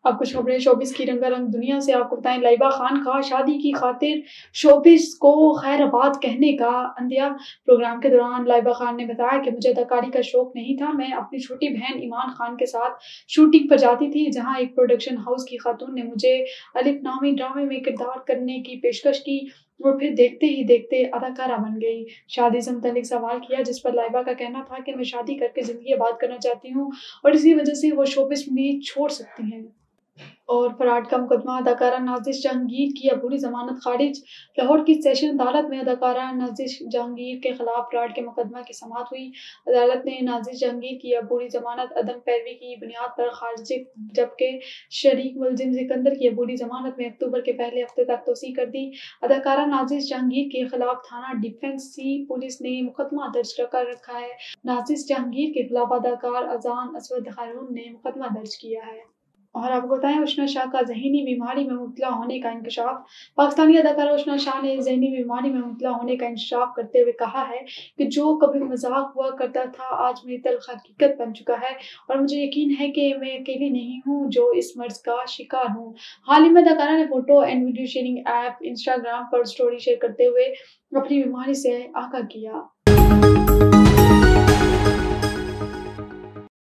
अब कुछ खबरें शोबिस की रंगारंग दुनिया से आपको बताएं। लाइबा खान का शादी की खातिर शोबिस को खैराबाद कहने का अंदिया। प्रोग्राम के दौरान लाइबा खान ने बताया कि मुझे अदाकारी का शौक नहीं था। मैं अपनी छोटी बहन ईमान खान के साथ शूटिंग पर जाती थी, जहां एक प्रोडक्शन हाउस की खातून ने मुझे अलिफ नामी ड्रामे में किरदार करने की पेशकश की और फिर देखते ही देखते अदाकारा बन गई। शादी से मुतालिक सवाल किया, जिस पर लाइबा का कहना था कि मैं शादी करके जिंदगी आबाद करना चाहती हूँ और इसी वजह से वो शोबिस भी छोड़ सकती हैं। और फराड का मुकदमा। अदाकारा नाज़िश जहांगीर की अबूरी जमानत खारिज। लाहौर की सेशन अदालत में अदाकारा नाज़िश जहांगीर के खिलाफ फराड के मुकदमा की समाअत हुई। अदालत ने नाज़िश जहांगीर की अबूरी जमानत अदम पैरवी की बुनियाद पर खारिज, जबकि शरीक मुलजिम सिकंदर की अबूरी जमानत में अक्टूबर के पहले हफ्ते तक तोसी कर दी। अदाकारा नाज़िश जहांगीर के खिलाफ थाना डिफेंस पुलिस ने मुकदमा दर्ज कर रखा है। नाज़िश जहांगीर के खिलाफ अदाकार अजान असवद हारून ने मुकदमा दर्ज किया है। और आपको बताएं, उष्णा शाह का ज़हनी बीमारी में मुब्तला होने का इंकशाफ। पाकिस्तानी अदाकारा उष्णा शाह ने ज़हनी बीमारी में मुब्तला होने का इंकशाफ करते हुए कहा है कि जो कभी मजाक हुआ करता था आज मेरी तल्ख हकीकत बन चुका है और मुझे यकीन है कि मैं अकेली नहीं हूँ जो इस मर्ज का शिकार हूँ। हाल ही में अदाकारा ने photo and video sharing app Instagram पर स्टोरी शेयर करते हुए अपनी बीमारी से आगाह किया।